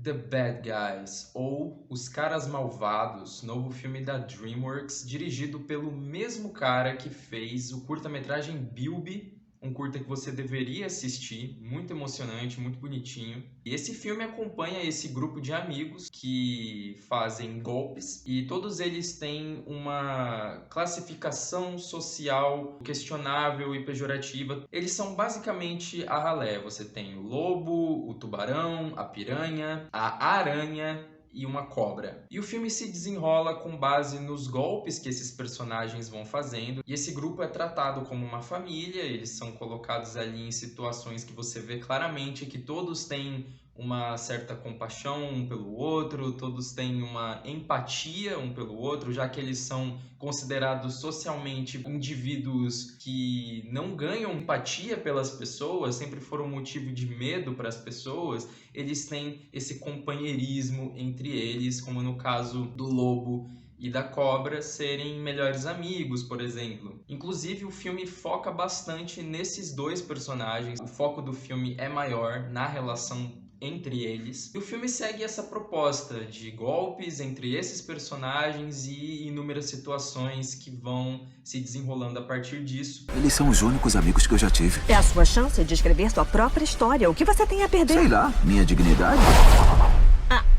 The Bad Guys, ou Os Caras Malvados, novo filme da DreamWorks, dirigido pelo mesmo cara que fez o curta-metragem Bilby, um curta que você deveria assistir, muito emocionante, muito bonitinho. E esse filme acompanha esse grupo de amigos que fazem golpes e todos eles têm uma classificação social questionável e pejorativa. Eles são basicamente a ralé. Você tem o lobo, o tubarão, a piranha, a aranha e uma cobra. E o filme se desenrola com base nos golpes que esses personagens vão fazendo. E esse grupo é tratado como uma família, eles são colocados ali em situações que você vê claramente que todos têm uma certa compaixão um pelo outro, todos têm uma empatia um pelo outro, já que eles são considerados socialmente indivíduos que não ganham empatia pelas pessoas, sempre foram motivo de medo para as pessoas. Eles têm esse companheirismo entre eles, como no caso do lobo e da cobra serem melhores amigos, por exemplo. Inclusive, o filme foca bastante nesses dois personagens. O foco do filme é maior na relação entre eles. E o filme segue essa proposta de golpes entre esses personagens e inúmeras situações que vão se desenrolando a partir disso. Eles são os únicos amigos que eu já tive. É a sua chance de escrever sua própria história. O que você tem a perder? Sei lá, minha dignidade.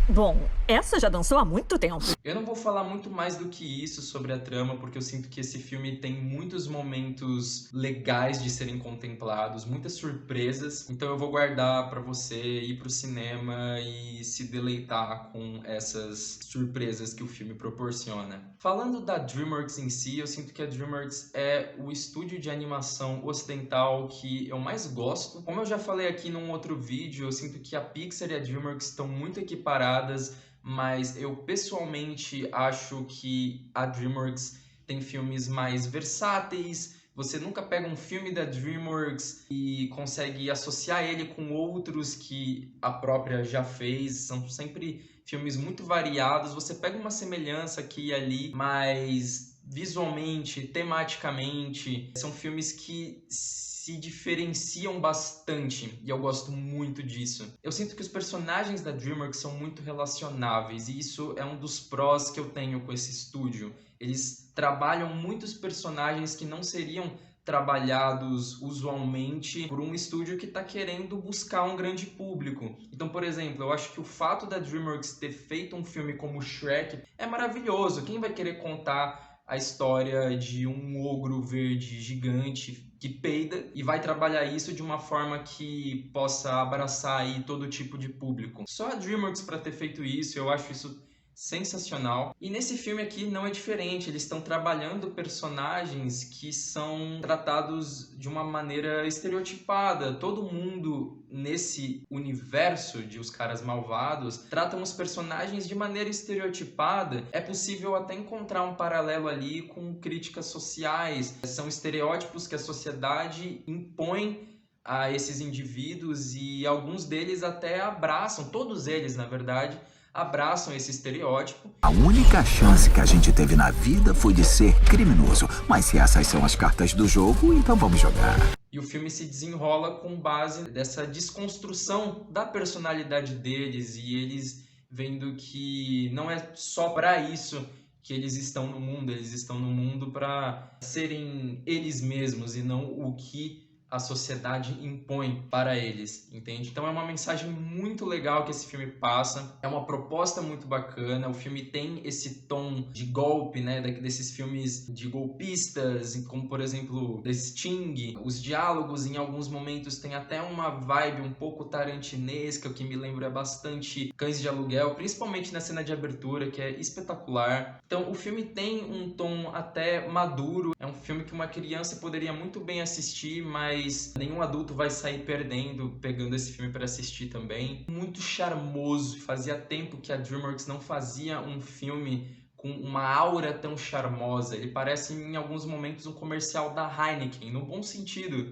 Bom, essa já dançou há muito tempo. Eu não vou falar muito mais do que isso sobre a trama, porque eu sinto que esse filme tem muitos momentos legais de serem contemplados, muitas surpresas. Então eu vou guardar pra você ir pro cinema e se deleitar com essas surpresas que o filme proporciona. Falando da DreamWorks em si, eu sinto que a DreamWorks é o estúdio de animação ocidental que eu mais gosto. Como eu já falei aqui num outro vídeo, eu sinto que a Pixar e a DreamWorks estão muito equiparadas, mas eu pessoalmente acho que a DreamWorks tem filmes mais versáteis. Você nunca pega um filme da DreamWorks e consegue associar ele com outros que a própria já fez. São sempre filmes muito variados. Você pega uma semelhança aqui e ali, mas visualmente, tematicamente, são filmes que se diferenciam bastante e eu gosto muito disso. Eu sinto que os personagens da DreamWorks são muito relacionáveis e isso é um dos prós que eu tenho com esse estúdio. Eles trabalham muitos personagens que não seriam trabalhados usualmente por um estúdio que está querendo buscar um grande público. Então, por exemplo, eu acho que o fato da DreamWorks ter feito um filme como Shrek é maravilhoso. Quem vai querer contar a história de um ogro verde gigante que peida e vai trabalhar isso de uma forma que possa abraçar aí todo tipo de público? Só a DreamWorks para ter feito isso, eu acho isso sensacional. E nesse filme aqui não é diferente, eles estão trabalhando personagens que são tratados de uma maneira estereotipada. Todo mundo nesse universo de Os Caras Malvados tratam os personagens de maneira estereotipada. É possível até encontrar um paralelo ali com críticas sociais. São estereótipos que a sociedade impõe a esses indivíduos e alguns deles até abraçam, todos eles na verdade, abraçam esse estereótipo. A única chance que a gente teve na vida foi de ser criminoso. Mas se essas são as cartas do jogo, então vamos jogar. E o filme se desenrola com base dessa desconstrução da personalidade deles e eles vendo que não é só para isso que eles estão no mundo. Eles estão no mundo para serem eles mesmos e não o que a sociedade impõe para eles, entende? Então é uma mensagem muito legal que esse filme passa, é uma proposta muito bacana. O filme tem esse tom de golpe, né, desses filmes de golpistas, como por exemplo The Sting. Os diálogos em alguns momentos tem até uma vibe um pouco tarantinesca, o que me lembra bastante Cães de Aluguel, principalmente na cena de abertura, que é espetacular. Então o filme tem um tom até maduro, é um filme que uma criança poderia muito bem assistir, mas nenhum adulto vai sair perdendo pegando esse filme para assistir também. Muito charmoso, fazia tempo que a DreamWorks não fazia um filme com uma aura tão charmosa. Ele parece em alguns momentos um comercial da Heineken, no bom sentido.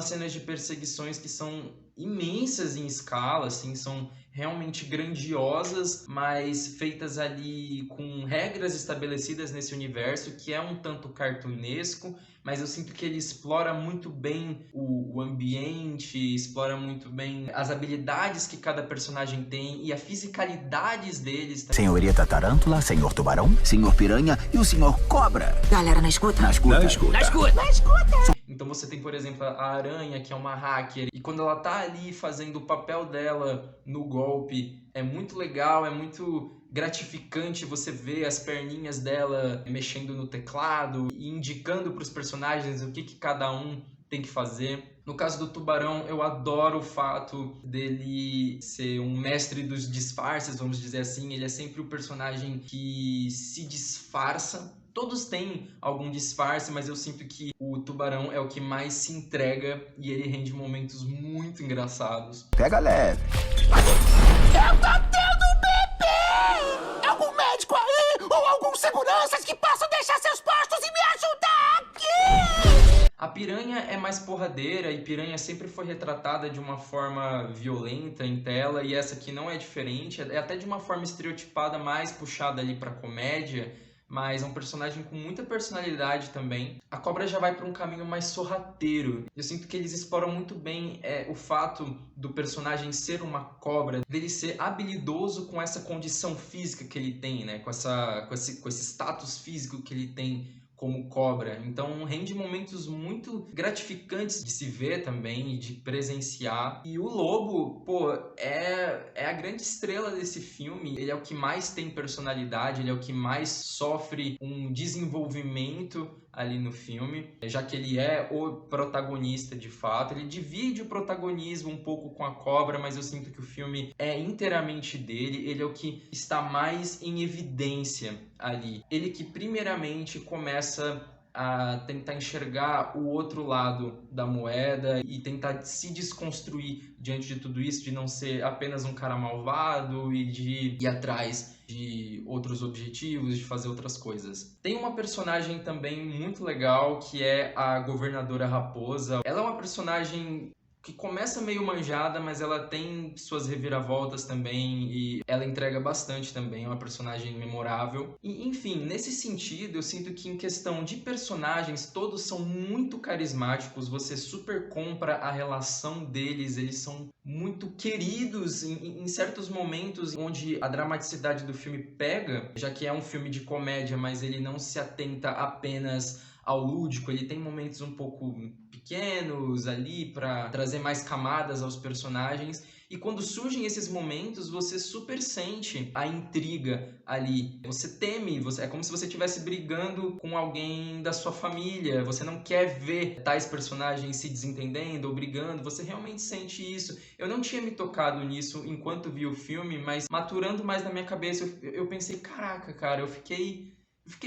cenas de perseguições que são imensas em escala, assim, são realmente grandiosas, mas feitas ali com regras estabelecidas nesse universo, que é um tanto cartunesco, mas eu sinto que ele explora muito bem o ambiente, explora muito bem as habilidades que cada personagem tem e a fisicalidades deles. Senhorita Tarântula, Senhor Tubarão, Senhor Piranha e o Senhor Cobra. Galera, na escuta? Na escuta. Na escuta. Na escuta! Na escuta! Então você tem, por exemplo, a Aranha, que é uma hacker, e quando ela tá ali fazendo o papel dela no golpe, é muito legal, é muito gratificante você ver as perninhas dela mexendo no teclado e indicando para os personagens o que cada um tem que fazer. No caso do Tubarão, eu adoro o fato dele ser um mestre dos disfarces, vamos dizer assim. Ele é sempre o personagem que se disfarça. Todos têm algum disfarce, mas eu sinto que o Tubarão é o que mais se entrega e ele rende momentos muito engraçados. Pega leve. Eu tô tendo um bebê! Algum médico aí? Ou alguns seguranças que possam deixar seus postos e me ajudar aqui? A Piranha é mais porradeira e Piranha sempre foi retratada de uma forma violenta em tela e essa aqui não é diferente, é até de uma forma estereotipada, mais puxada ali pra comédia, mas é um personagem com muita personalidade também. A Cobra já vai para um caminho mais sorrateiro. Eu sinto que eles exploram muito bem o fato do personagem ser uma cobra, dele ser habilidoso com essa condição física que ele tem, né? Com esse status físico que ele tem como cobra. Então rende momentos muito gratificantes de se ver também e de presenciar. E o Lobo, pô, é a grande estrela desse filme. Ele é o que mais tem personalidade, ele é o que mais sofre um desenvolvimento ali no filme, já que ele é o protagonista de fato. Ele divide o protagonismo um pouco com a Cobra, mas eu sinto que o filme é inteiramente dele. Ele é o que está mais em evidência ali. Ele que primeiramente começa a tentar enxergar o outro lado da moeda e tentar se desconstruir diante de tudo isso, de não ser apenas um cara malvado e de ir atrás de outros objetivos, de fazer outras coisas. Tem uma personagem também muito legal que é a Governadora Raposa. Ela é uma personagem que começa meio manjada, mas ela tem suas reviravoltas também e ela entrega bastante também, é uma personagem memorável. E, enfim, nesse sentido, eu sinto que em questão de personagens, todos são muito carismáticos, você super compra a relação deles, eles são muito queridos em certos momentos onde a dramaticidade do filme pega, já que é um filme de comédia, mas ele não se atenta apenas ao lúdico, ele tem momentos um pouco pequenos ali para trazer mais camadas aos personagens, e quando surgem esses momentos você super sente a intriga ali, você teme, é como se você estivesse brigando com alguém da sua família, você não quer ver tais personagens se desentendendo ou brigando, você realmente sente isso. Eu não tinha me tocado nisso enquanto vi o filme, mas maturando mais na minha cabeça eu pensei, caraca, cara, eu fiquei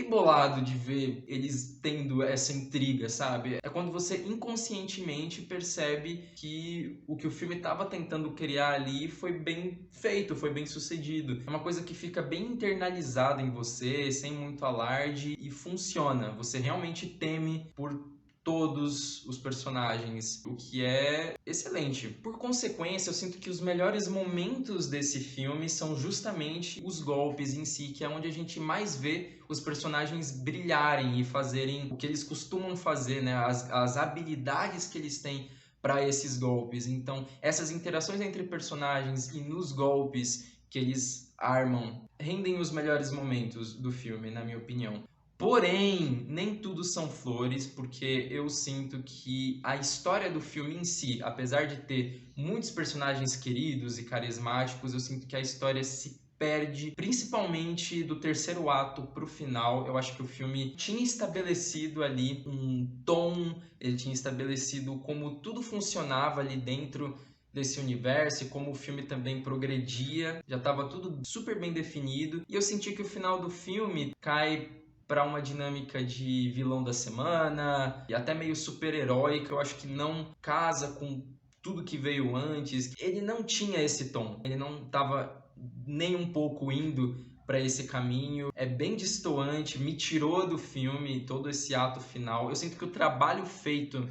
bolado de ver eles tendo essa intriga, sabe? É quando você inconscientemente percebe que o que o filme estava tentando criar ali foi bem feito, foi bem sucedido. É uma coisa que fica bem internalizada em você, sem muito alarde, e funciona. Você realmente teme por todos os personagens, o que é excelente. Por consequência, eu sinto que os melhores momentos desse filme são justamente os golpes em si, que é onde a gente mais vê os personagens brilharem e fazerem o que eles costumam fazer, né? As habilidades que eles têm para esses golpes. Então, essas interações entre personagens e nos golpes que eles armam rendem os melhores momentos do filme, na minha opinião. Porém, nem tudo são flores, porque eu sinto que a história do filme em si, apesar de ter muitos personagens queridos e carismáticos, eu sinto que a história se perde, principalmente do terceiro ato pro final. Eu acho que o filme tinha estabelecido ali um tom, ele tinha estabelecido como tudo funcionava ali dentro desse universo e como o filme também progredia, já estava tudo super bem definido, e eu senti que o final do filme cai para uma dinâmica de vilão da semana e até meio super-herói, que eu acho que não casa com tudo que veio antes. Ele não tinha esse tom, ele não estava nem um pouco indo para esse caminho. É bem destoante, me tirou do filme todo esse ato final. Eu sinto que o trabalho feito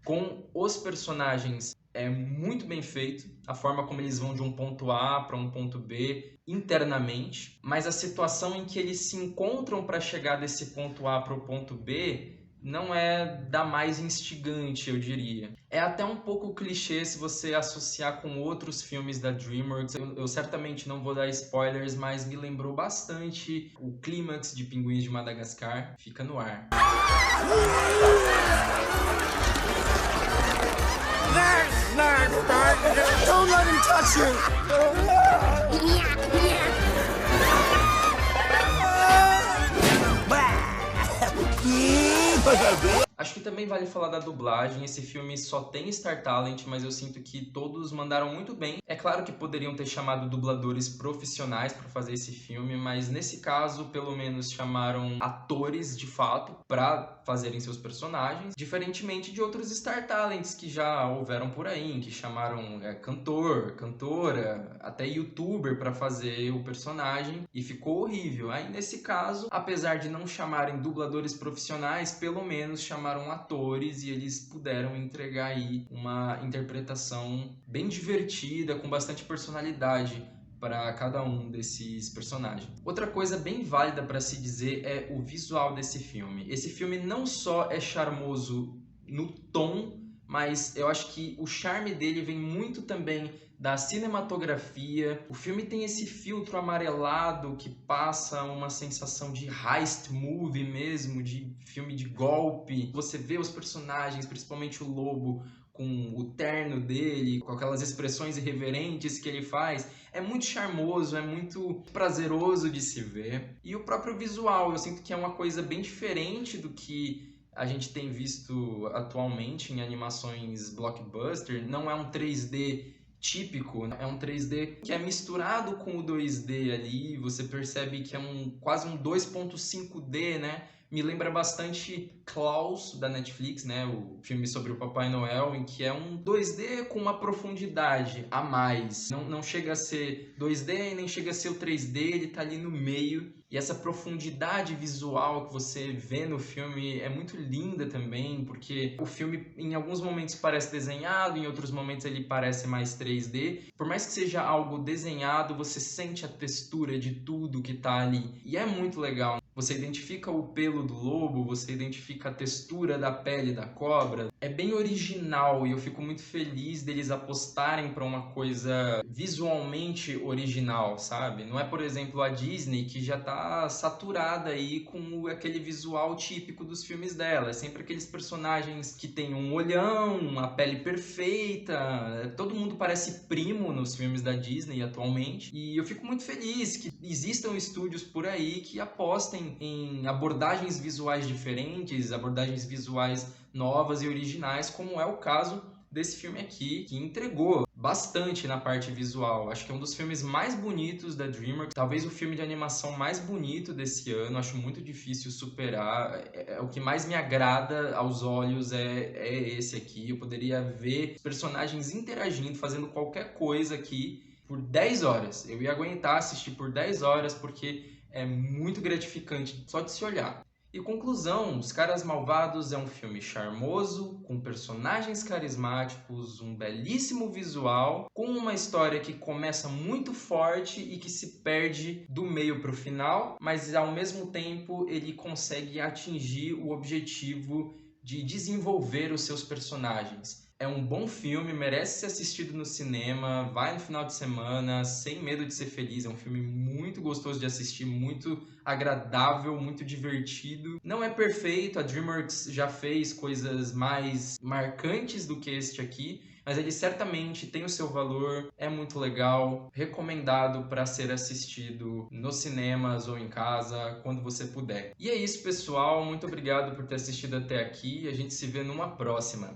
com os personagens é muito bem feito, a forma como eles vão de um ponto A para um ponto B internamente, mas a situação em que eles se encontram para chegar desse ponto A para o ponto B não é da mais instigante, eu diria. É até um pouco clichê se você associar com outros filmes da DreamWorks. Eu certamente não vou dar spoilers, mas me lembrou bastante o clímax de Pinguins de Madagascar. Fica no ar. Don't let him touch you! Acho que também vale falar da dublagem. Esse filme só tem Star Talent, mas eu sinto que todos mandaram muito bem. É claro que poderiam ter chamado dubladores profissionais para fazer esse filme, mas nesse caso, pelo menos chamaram atores de fato para fazerem seus personagens, diferentemente de outros Star Talents que já houveram por aí, em que chamaram cantor, cantora, até youtuber para fazer o personagem e ficou horrível. Aí nesse caso, apesar de não chamarem dubladores profissionais, pelo menos chamaram atores e eles puderam entregar aí uma interpretação bem divertida, com bastante personalidade para cada um desses personagens. Outra coisa bem válida para se dizer é o visual desse filme. Esse filme não só é charmoso no tom, mas eu acho que o charme dele vem muito também da cinematografia. O filme tem esse filtro amarelado que passa uma sensação de heist movie mesmo, de filme de golpe. Você vê os personagens, principalmente o lobo, com o terno dele, com aquelas expressões irreverentes que ele faz. É muito charmoso, é muito prazeroso de se ver. E o próprio visual, eu sinto que é uma coisa bem diferente do que a gente tem visto atualmente em animações blockbuster. Não é um 3D típico, é um 3D que é misturado com o 2D ali, você percebe que é quase um 2.5D, né? Me lembra bastante Klaus, da Netflix, né? O filme sobre o Papai Noel, em que é um 2D com uma profundidade a mais. Não chega a ser 2D e nem chega a ser o 3D, ele tá ali no meio. E essa profundidade visual que você vê no filme é muito linda também, porque o filme em alguns momentos parece desenhado, em outros momentos ele parece mais 3D. Por mais que seja algo desenhado, você sente a textura de tudo que tá ali. E é muito legal. Você identifica o pelo do lobo, você identifica a textura da pele da cobra. É bem original e eu fico muito feliz deles apostarem para uma coisa visualmente original, sabe? Não é, por exemplo, a Disney, que já tá saturada aí com aquele visual típico dos filmes dela. É sempre aqueles personagens que tem um olhão, uma pele perfeita. Todo mundo parece primo nos filmes da Disney atualmente. E eu fico muito feliz que existam estúdios por aí que apostem em abordagens visuais diferentes, abordagens visuais novas e originais, como é o caso desse filme aqui, que entregou bastante na parte visual. Acho que é um dos filmes mais bonitos da DreamWorks, talvez o filme de animação mais bonito desse ano. Acho muito difícil superar. O que mais me agrada aos olhos é esse aqui. Eu poderia ver os personagens interagindo, fazendo qualquer coisa aqui por 10 horas. Eu ia aguentar assistir por 10 horas, porque é muito gratificante só de se olhar. E conclusão, Os Caras Malvados é um filme charmoso, com personagens carismáticos, um belíssimo visual, com uma história que começa muito forte e que se perde do meio para o final, mas ao mesmo tempo ele consegue atingir o objetivo de desenvolver os seus personagens. É um bom filme, merece ser assistido no cinema, vai no final de semana, sem medo de ser feliz. É um filme muito gostoso de assistir, muito agradável, muito divertido. Não é perfeito, a DreamWorks já fez coisas mais marcantes do que este aqui, mas ele certamente tem o seu valor, é muito legal, recomendado para ser assistido nos cinemas ou em casa, quando você puder. E é isso, pessoal, muito obrigado por ter assistido até aqui, a gente se vê numa próxima.